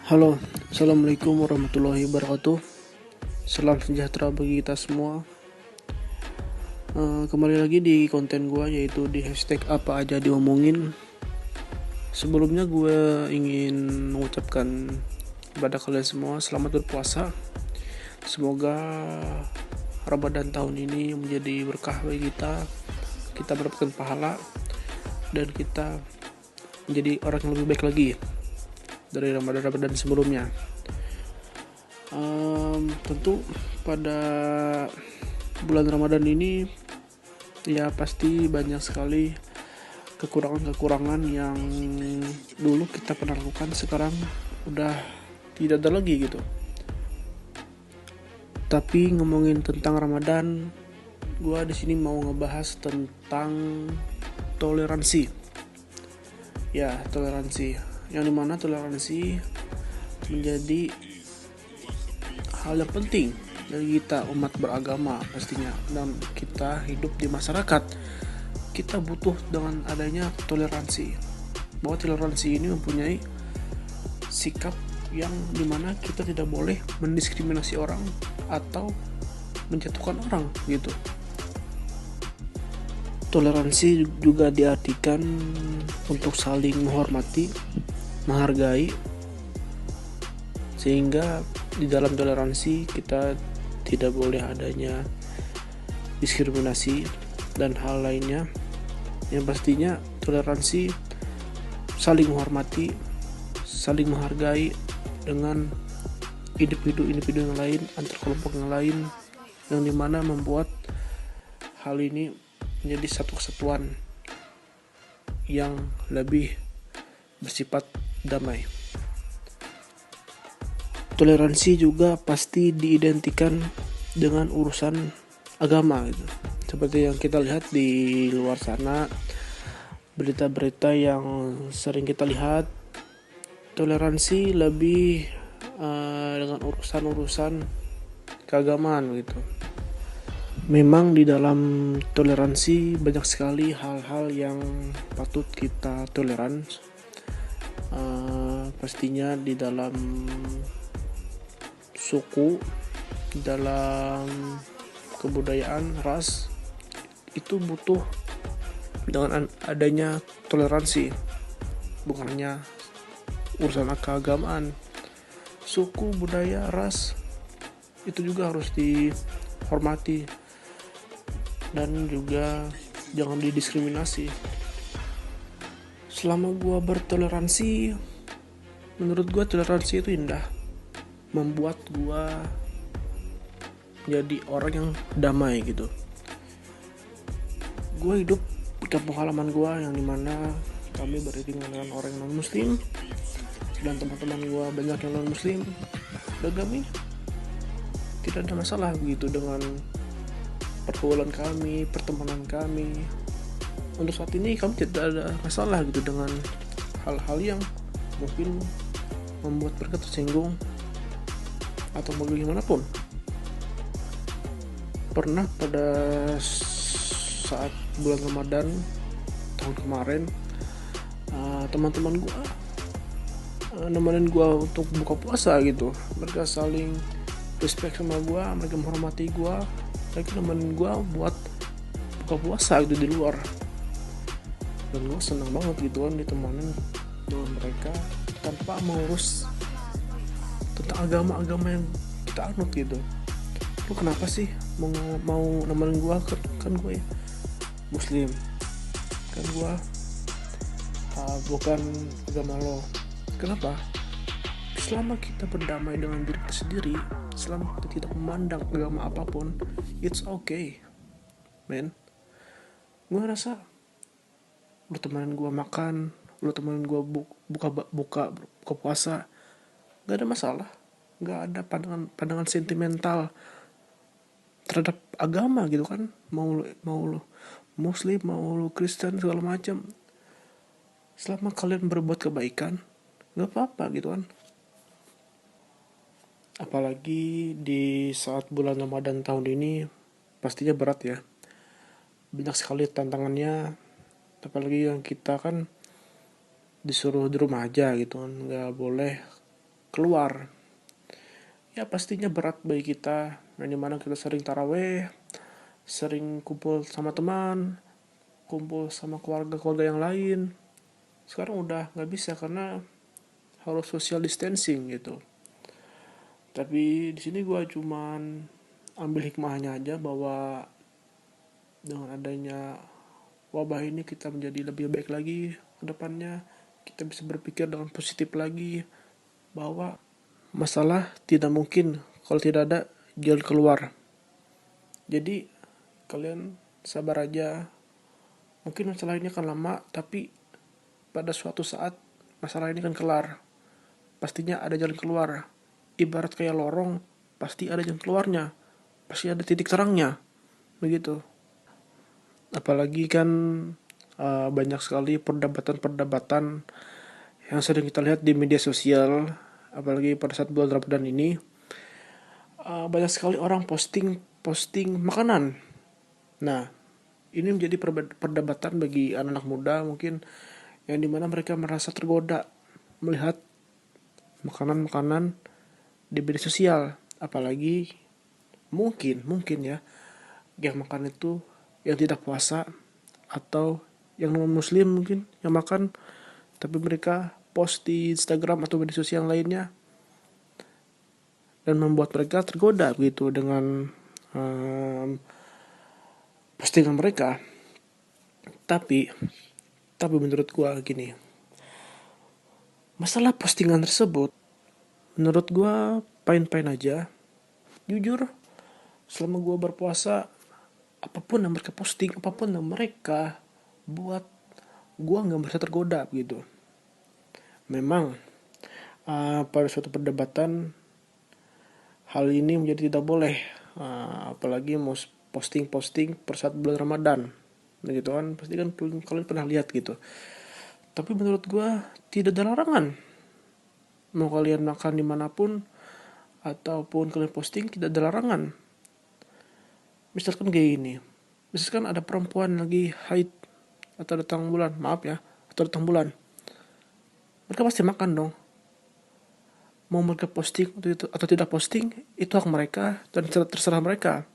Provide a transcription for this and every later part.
Halo, assalamualaikum warahmatullahi wabarakatuh. Salam sejahtera bagi kita semua. Kembali lagi di konten gue, yaitu di hashtag apa aja diomongin. Sebelumnya gue ingin mengucapkan kepada kalian semua selamat berpuasa. Semoga Ramadan tahun ini menjadi berkah bagi kita. Kita mendapatkan pahala dan kita menjadi orang yang lebih baik lagi dari Ramadan sebelumnya. Tentu pada bulan Ramadan ini ya pasti banyak sekali kekurangan-kekurangan yang dulu kita pernah lakukan, sekarang udah tidak ada lagi gitu. Tapi ngomongin tentang Ramadan, gue di sini mau ngebahas tentang toleransi. Ya, toleransi. Yang dimana toleransi menjadi hal yang penting dari kita umat beragama pastinya, dan kita hidup di masyarakat. Kita butuh dengan adanya toleransi, bahwa toleransi ini mempunyai sikap yang dimana kita tidak boleh mendiskriminasi orang atau menjatuhkan orang gitu. Toleransi juga diartikan untuk saling menghormati, menghargai, sehingga di dalam toleransi kita tidak boleh adanya diskriminasi dan hal lainnya. Yang pastinya toleransi saling menghormati, saling menghargai dengan individu yang lain, antar kelompok yang lain, yang dimana membuat hal ini menjadi satu kesatuan yang lebih bersifat damai. Toleransi juga pasti diidentikan dengan urusan agama gitu. Seperti yang kita lihat di luar sana, berita-berita yang sering kita lihat, toleransi lebih dengan urusan-urusan keagamaan gitu. Memang di dalam toleransi banyak sekali hal-hal yang patut kita toleran. Pastinya di dalam suku, dalam kebudayaan, ras, itu butuh dengan adanya toleransi. Bukan hanya urusan keagamaan, suku, budaya, ras itu juga harus dihormati dan juga jangan didiskriminasi. Selama gua bertoleransi, menurut gua toleransi itu indah, membuat gua jadi orang yang damai gitu. Gue hidup di kampung halaman gue yang dimana kami beriringan dengan orang non muslim, dan teman-teman gue banyak yang non muslim, dan kami tidak ada masalah begitu dengan pergaulan kami, pertemanan kami. Untuk saat ini kami tidak ada masalah gitu dengan hal-hal yang mungkin membuat mereka tersinggung atau bagaimanapun. Pernah pada saat bulan Ramadan tahun kemarin, teman-teman gue nemenin gue untuk buka puasa gitu. Mereka saling respect sama gue, mereka menghormati gue, mereka nemenin gue buat buka puasa gitu di luar. Dan gue senang banget gitu kan ditemenin dengan mereka tanpa mengurus tentang agama-agama yang kita anut gitu. Lu kenapa sih mau nemenin gue? Kan gue muslim, kan gue bukan agama lo. Kenapa? Selama kita berdamai dengan diri kita sendiri, selama kita tidak memandang agama apapun, it's okay, man. Gue rasa lu temenin gue makan, lu temenin gue buka puasa, gak ada masalah. Gak ada pandangan sentimental terhadap agama gitu kan. Mau lu muslim, mau lu Kristen, segala macam, selama kalian berbuat kebaikan, gak apa-apa gitu kan. Apalagi di saat bulan Ramadan tahun ini pastinya berat ya, banyak sekali tantangannya. Apalagi yang kita kan disuruh di rumah aja gitu kan, gak boleh keluar. Ya pastinya berat bagi kita, yang dimana kita sering taraweh, sering kumpul sama teman, kumpul sama keluarga-keluarga yang lain. Sekarang udah nggak bisa karena harus social distancing gitu. Tapi di sini gue cuman ambil hikmahnya aja bahwa dengan adanya wabah ini kita menjadi lebih baik lagi ke depannya. Kita bisa berpikir dengan positif lagi bahwa masalah tidak mungkin kalau tidak ada jalan keluar. Jadi kalian sabar aja. Mungkin masalah ini akan lama, tapi pada suatu saat masalah ini akan kelar. Pastinya ada jalan keluar. Ibarat kayak lorong, pasti ada jalan keluarnya. Pasti ada titik terangnya. Begitu. Apalagi kan banyak sekali perdebatan-perdebatan yang sering kita lihat di media sosial, apalagi pada saat bulan Ramadan ini. Banyak sekali orang posting makanan. Nah, ini menjadi perdebatan bagi anak-anak muda mungkin yang dimana mereka merasa tergoda melihat makanan-makanan di media sosial, apalagi mungkin ya yang makan itu yang tidak puasa atau yang non muslim mungkin yang makan, tapi mereka post di Instagram atau media sosial lainnya dan membuat mereka tergoda begitu dengan postingan mereka. Tapi menurut gua gini, masalah postingan tersebut menurut gua fine-fine aja. Jujur, selama gua berpuasa, apapun yang mereka posting, apapun yang mereka buat, gua nggak merasa tergoda gitu. Memang pada suatu perdebatan hal ini menjadi tidak boleh, apalagi mau posting-posting per saat bulan Ramadan, gitu kan, pasti kan kalian pernah lihat gitu. Tapi menurut gua tidak ada larangan, mau kalian makan dimanapun ataupun kalian posting tidak ada larangan. Misalkan kayak gini, misalkan ada perempuan lagi haid atau datang bulan, maaf ya, atau datang bulan, mereka pasti makan dong. Mau mereka posting atau tidak posting itu hak mereka dan terserah mereka.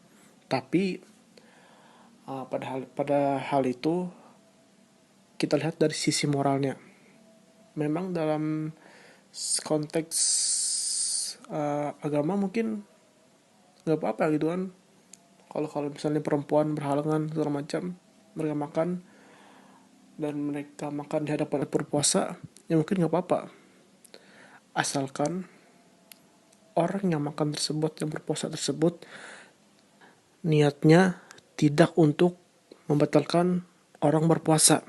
Tapi pada hal itu kita lihat dari sisi moralnya. Memang dalam konteks agama mungkin nggak apa-apa gitu kan. Kalau misalnya perempuan berhalangan segala macam, mereka makan dan mereka makan di hadapan berpuasa, ya mungkin nggak apa-apa. Asalkan orang yang makan tersebut, yang berpuasa tersebut, niatnya tidak untuk membatalkan orang berpuasa.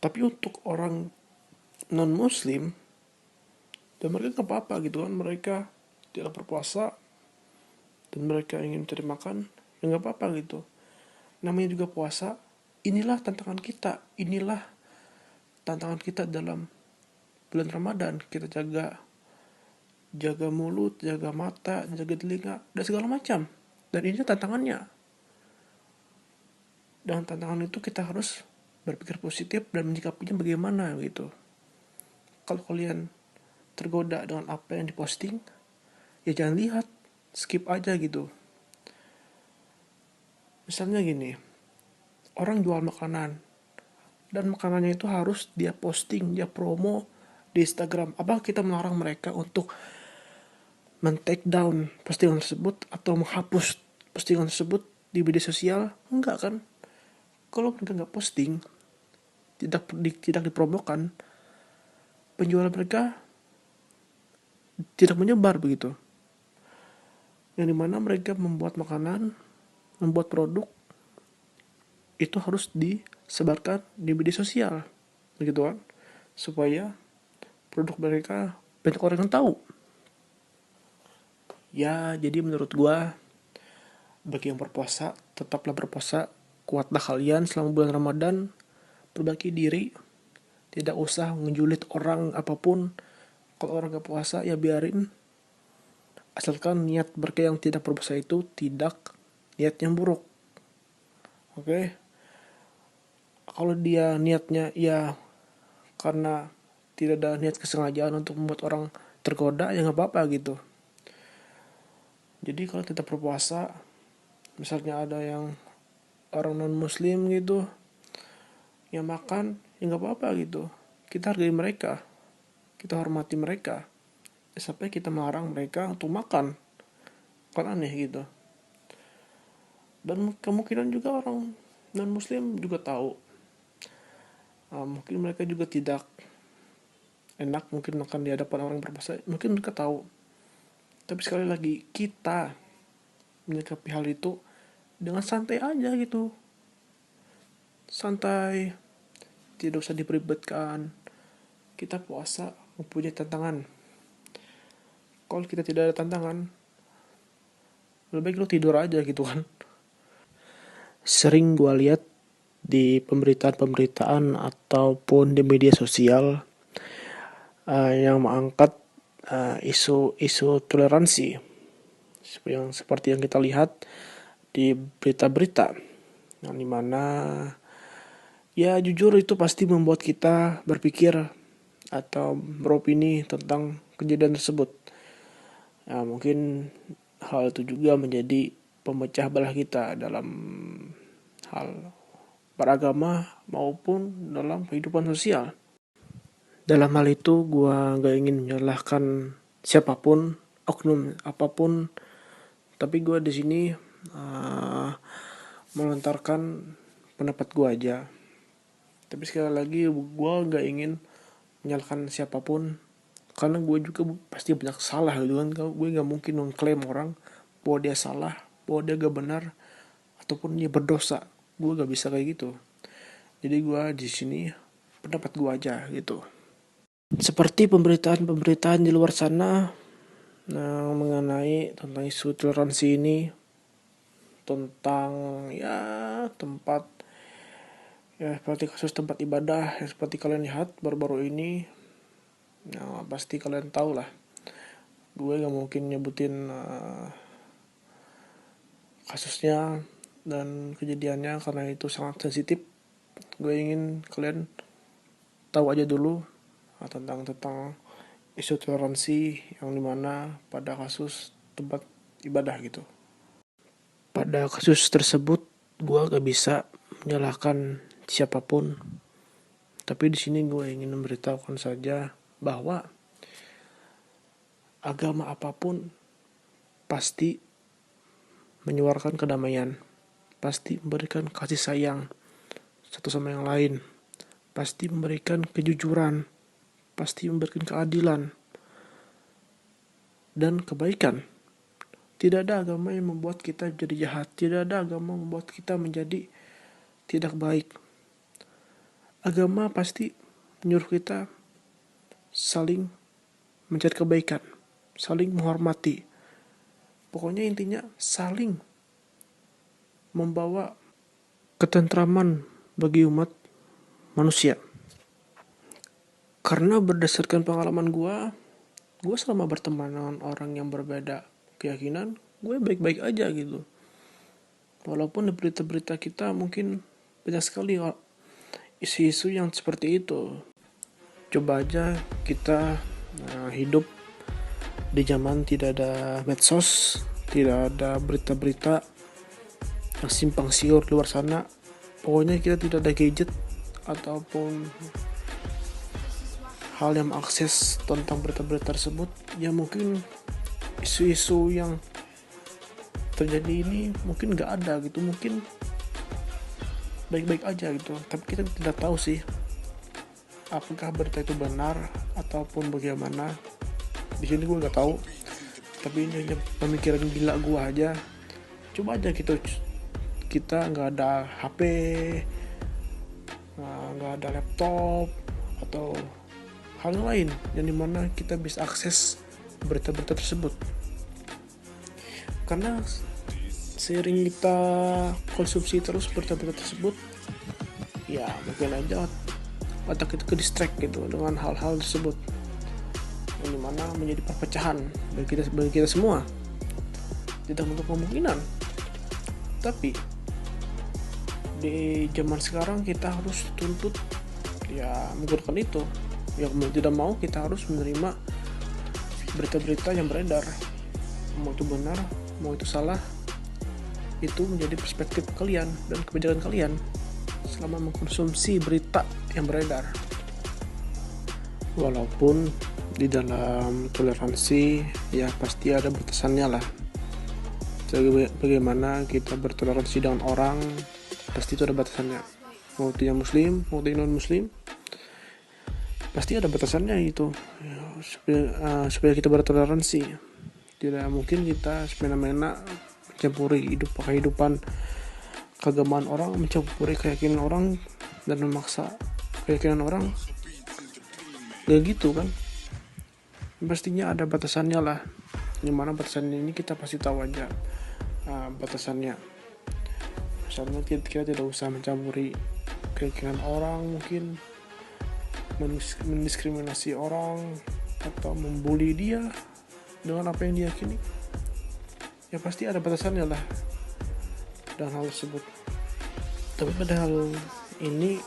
Tapi untuk orang non muslim, dan mereka nggak apa-apa gitu kan, mereka tidak berpuasa dan mereka ingin mencari makan, ya nggak apa-apa gitu. Namanya juga puasa. Inilah tantangan kita dalam bulan Ramadan. Kita jaga mulut, jaga mata, jaga telinga, dan segala macam. Dan ini tantangannya. Dan tantangan itu kita harus berpikir positif dan menyikapinya bagaimana gitu. Kalau kalian tergoda dengan apa yang diposting, ya jangan lihat, skip aja gitu. Misalnya gini, orang jual makanan, dan makanannya itu harus dia posting, dia promo di Instagram. Apa kita melarang mereka untuk men-take down postingan tersebut atau menghapus postingan tersebut di media sosial? Enggak kan? Kalau mereka nggak posting, tidak dipromokan, penjualan mereka tidak menyebar begitu. Yang dimana mereka membuat makanan, membuat produk, itu harus disebarkan di media sosial, begitu kan? Supaya produk mereka banyak orang yang tahu. Ya, jadi menurut gua, bagi yang berpuasa, tetaplah berpuasa, kuatlah kalian selama bulan Ramadan, perbaiki diri, tidak usah ngejulit orang apapun. Kalau orang gak puasa ya biarin, asalkan niat mereka yang tidak berpuasa itu tidak niat yang buruk. Oke? Kalau dia niatnya ya karena tidak ada niat kesengajaan untuk membuat orang tergoda, ya nggak apa-apa gitu. Jadi kalau kita berpuasa, misalnya ada yang orang non muslim gitu yang makan, ya nggak apa-apa gitu. Kita hargai mereka, kita hormati mereka, sampai kita melarang mereka untuk makan, kan aneh gitu. Dan kemungkinan juga orang non muslim juga tahu, mungkin mereka juga tidak enak mungkin makan di hadapan orang berpuasa, mungkin mereka tahu. Tapi sekali lagi, kita menyikapi hal itu dengan santai aja gitu, santai, tidak usah diperibetkan. Kita puasa mempunyai tantangan. Kalau kita tidak ada tantangan, lebih baik lu tidur aja gitu kan. Sering gue lihat di pemberitaan ataupun di media sosial yang mengangkat isu toleransi yang seperti yang kita lihat di berita-berita, yang dimana ya jujur itu pasti membuat kita berpikir atau beropini tentang kejadian tersebut. Mungkin hal itu juga menjadi pemecah belah kita dalam hal beragama maupun dalam kehidupan sosial. Dalam hal itu gue gak ingin menyalahkan siapapun, oknum apapun, tapi gue di sini melontarkan pendapat gue aja. Tapi sekali lagi gue gak ingin menyalahkan siapapun, karena gue juga pasti banyak salah gitu kan. Gue gak mungkin mengklaim orang bahwa dia salah, bahwa dia gak benar, ataupun dia berdosa. Gue gak bisa kayak gitu. Jadi gue di sini pendapat gue aja gitu. Seperti pemberitaan di luar sana mengenai tentang isu toleransi ini, tentang ya tempat, ya seperti kasus tempat ibadah yang seperti kalian lihat baru-baru ini. Nah, pasti kalian tahu lah. Gue gak mungkin nyebutin kasusnya dan kejadiannya karena itu sangat sensitif. Gue ingin kalian tahu aja dulu tentang isu toleransi yang dimana pada kasus tempat ibadah gitu. Pada kasus tersebut gue gak bisa menyalahkan siapapun, tapi di sini gue ingin memberitahukan saja bahwa agama apapun pasti menyuarakan kedamaian, pasti memberikan kasih sayang satu sama yang lain, pasti memberikan kejujuran, pasti memberikan keadilan dan kebaikan. Tidak ada agama yang membuat kita jadi jahat, tidak ada agama yang membuat kita menjadi tidak baik. Agama pasti menyuruh kita saling mencari kebaikan, saling menghormati. Pokoknya intinya saling membawa ketentraman bagi umat manusia. Karena berdasarkan pengalaman gue selama berteman dengan orang yang berbeda keyakinan, gue baik-baik aja gitu. Walaupun di berita-berita kita mungkin banyak sekali isu-isu yang seperti itu. Coba aja kita hidup di zaman tidak ada medsos, tidak ada berita-berita yang simpang siur di luar sana. Pokoknya kita tidak ada gadget ataupun hal yang mengakses tentang berita-berita tersebut, ya mungkin isu-isu yang terjadi ini mungkin gak ada gitu, mungkin baik-baik aja gitu. Tapi kita tidak tahu sih apakah berita itu benar ataupun bagaimana. Di sini gue gak tahu, tapi ini hanya pemikiran gila gue aja. Coba aja gitu, kita nggak ada HP, nggak ada laptop atau hal lain yang dimana kita bisa akses berita-berita tersebut. Karena seiring kita konsumsi terus berita-berita tersebut, ya mungkin aja otak kita ke distract gitu dengan hal-hal tersebut, yang dimana menjadi perpecahan bagi kita semua. Tidak untuk kemungkinan, tapi di zaman sekarang kita harus tuntut ya menggunakan itu. Ya mau tidak mau kita harus menerima berita-berita yang beredar, mau itu benar mau itu salah, itu menjadi perspektif kalian dan kebijakan kalian selama mengkonsumsi berita yang beredar. Walaupun di dalam toleransi ya pasti ada batasannya lah. Bagaimana kita bertoleransi dengan orang, pasti itu ada batasannya. Mau itu yang muslim, mau itu yang non muslim, pasti ada batasannya itu ya, supaya kita bertoleransi. Tidak mungkin kita semena-mena mencampuri kehidupan keagamaan orang, mencampuri keyakinan orang dan memaksa keyakinan orang. Gak gitu kan, pastinya ada batasannya lah. Dimana batasannya ini kita pasti tahu aja batasannya. Misalnya kita tidak usah mencampuri keyakinan orang, mungkin mendiskriminasi orang atau membuli dia dengan apa yang diyakini. Ya pasti ada batasannya lah dan hal tersebut. Tapi pada hal ini,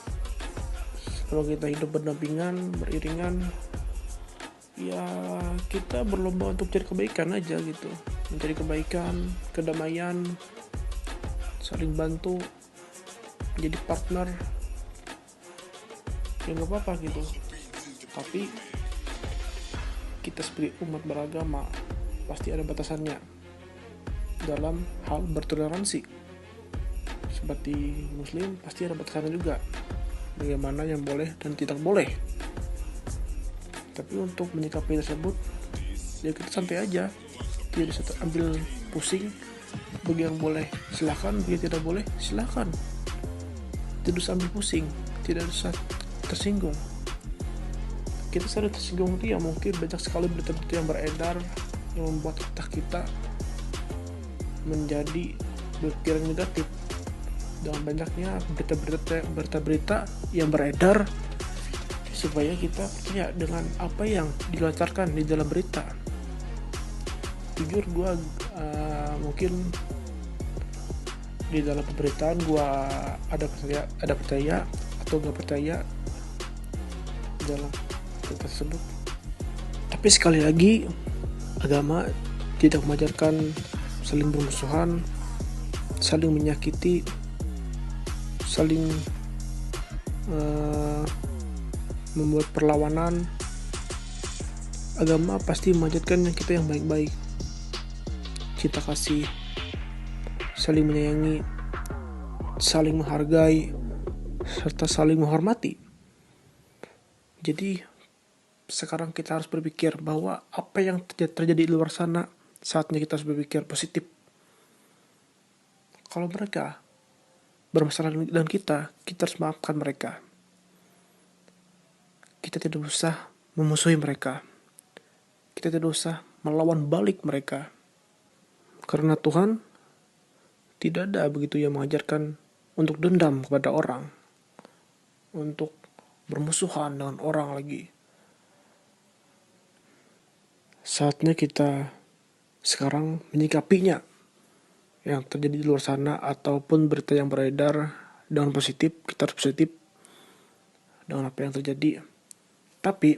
kalau kita hidup berdampingan, beriringan, ya kita berlomba untuk cari kebaikan aja gitu, mencari kebaikan, kedamaian, saling bantu, menjadi partner, ya nggak apa-apa gitu. Tapi kita sebagai umat beragama pasti ada batasannya dalam hal bertoleransi. Seperti muslim pasti ada batasannya juga, bagaimana yang boleh dan tidak boleh. Tapi untuk menyikapi tersebut ya kita santai aja, tidak bisa ambil pusing. Bagi yang boleh silakan, bagi yang tidak boleh silakan, tidak usah ambil pusing, tidak usah tersinggung. Kita sering tersinggung itu ya mungkin banyak sekali berita-berita yang beredar yang membuat otak kita menjadi berpikiran negatif. Dengan banyaknya berita-berita yang beredar, supaya kita percaya dengan apa yang dilontarkan di dalam berita. Jujur gue mungkin di dalam pemberitaan gue ada percaya atau gak percaya dalam berita tersebut. Tapi sekali lagi, agama tidak mengajarkan saling bermusuhan, saling menyakiti, saling membuat perlawanan. Agama pasti mengajarkan kita yang baik-baik, cinta kasih, saling menyayangi, saling menghargai, serta saling menghormati. Jadi sekarang kita harus berpikir bahwa apa yang terjadi di luar sana, saatnya kita harus berpikir positif. Kalau mereka bermasalah dengan kita harus maafkan mereka. Kita tidak usah memusuhi mereka. Kita tidak usah melawan balik mereka. Karena Tuhan tidak ada begitu yang mengajarkan untuk dendam kepada orang, untuk bermusuhan dengan orang lagi. Saatnya kita sekarang menyikapinya, yang terjadi di luar sana ataupun berita yang beredar dengan positif. Kita harus positif dengan apa yang terjadi. Tapi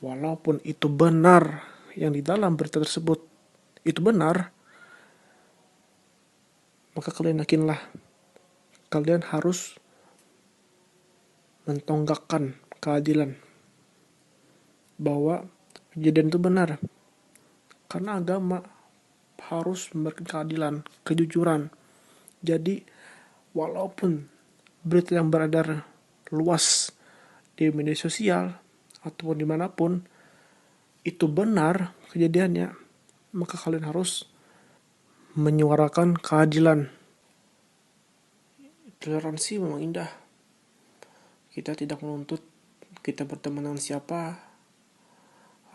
walaupun itu benar, yang di dalam berita tersebut itu benar, maka kalian yakinlah, kalian harus mentonggakkan keadilan bahwa kejadian itu benar. Karena agama harus memberikan keadilan, kejujuran. Jadi walaupun berita yang beredar luas di media sosial ataupun dimanapun itu benar kejadiannya, maka kalian harus menyuarakan keadilan. Toleransi memang indah. Kita tidak menuntut kita berteman dengan siapa,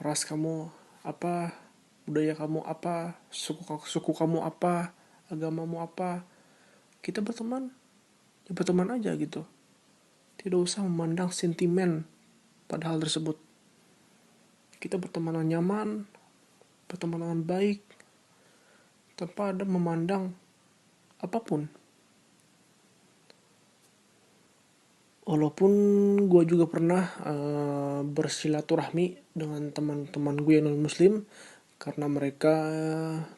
ras kamu apa, budaya kamu apa, suku kamu apa, agamamu apa. Kita berteman, ya berteman aja gitu. Tidak usah memandang sentimen pada hal tersebut. Kita berteman dengan nyaman, berteman dengan baik, tanpa ada memandang apapun. Walaupun gue juga pernah bersilaturahmi dengan teman-teman gue yang non muslim, karena mereka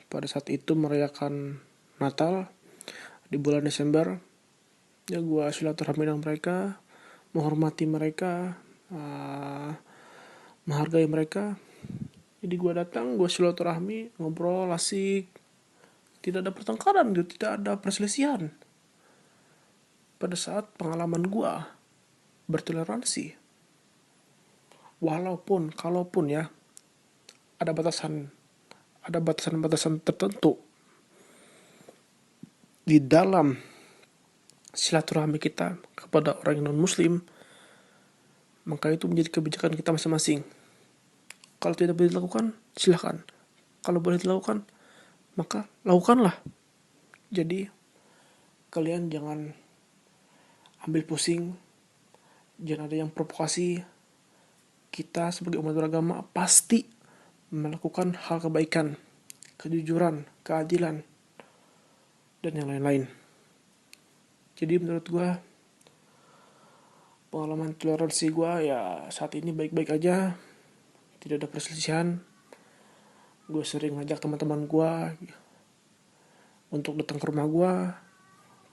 pada saat itu merayakan Natal di bulan Desember. Ya gue silaturahmi dengan mereka, menghormati mereka, menghargai mereka. Jadi gue datang, gue silaturahmi, ngobrol asik, tidak ada pertengkaran gitu, tidak ada perselisihan. Pada saat pengalaman gue bertoleransi, walaupun kalaupun ya ada batasan tertentu di dalam silaturahmi kita kepada orang yang non muslim, maka itu menjadi kebijakan kita masing-masing. Kalau tidak boleh dilakukan, silakan. Kalau boleh dilakukan, maka lakukanlah. Jadi kalian jangan ambil pusing, jangan ada yang provokasi. Kita sebagai umat beragama pasti melakukan hal kebaikan, kejujuran, keadilan, dan yang lain-lain. Jadi menurut gue, pengalaman toleransi gue ya saat ini baik-baik aja, tidak ada perselisihan. Gue sering ngajak teman-teman gue untuk datang ke rumah gue,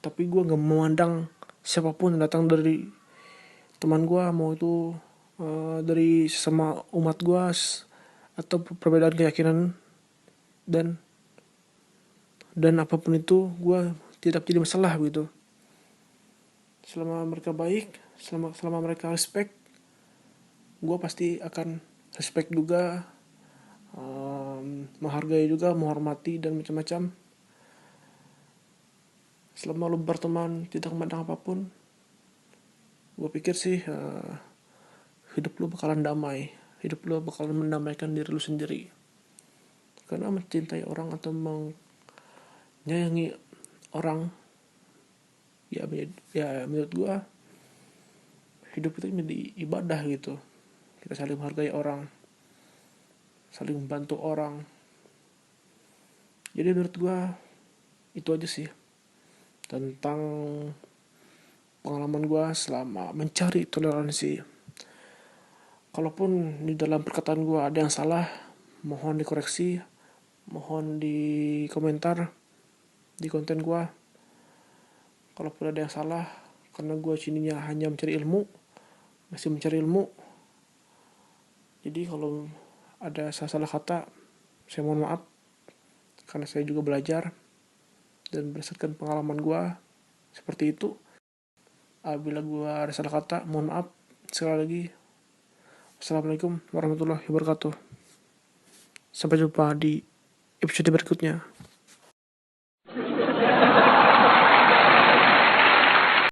tapi gue gak memandang siapapun yang datang dari teman gue, mau itu dari sesama umat gue atau perbedaan keyakinan, dan apapun itu gue tidak jadi masalah gitu. Selama mereka baik, selama mereka respect, gue pasti akan respect juga, menghargai juga, menghormati dan macam-macam. Selama lu berteman tidak memandang apapun, gue pikir sih hidup lu bakalan damai, hidup lu bakalan mendamaikan diri lu sendiri. Karena mencintai orang atau menyayangi orang, ya menurut gue hidup itu menjadi ibadah gitu. Kita saling menghargai orang, saling membantu orang. Jadi menurut gue itu aja sih tentang pengalaman gue selama mencari toleransi. Kalaupun di dalam perkataan gue ada yang salah, mohon dikoreksi, mohon di komentar di konten gue. Kalaupun ada yang salah, karena gue sininya hanya mencari ilmu, masih mencari ilmu. Jadi kalau ada salah kata, saya mohon maaf, karena saya juga belajar dan berdasarkan pengalaman gue seperti itu. Apabila gue ada salah kata, mohon maaf. Sekali lagi, Assalamualaikum warahmatullahi wabarakatuh. Sampai jumpa di episode berikutnya.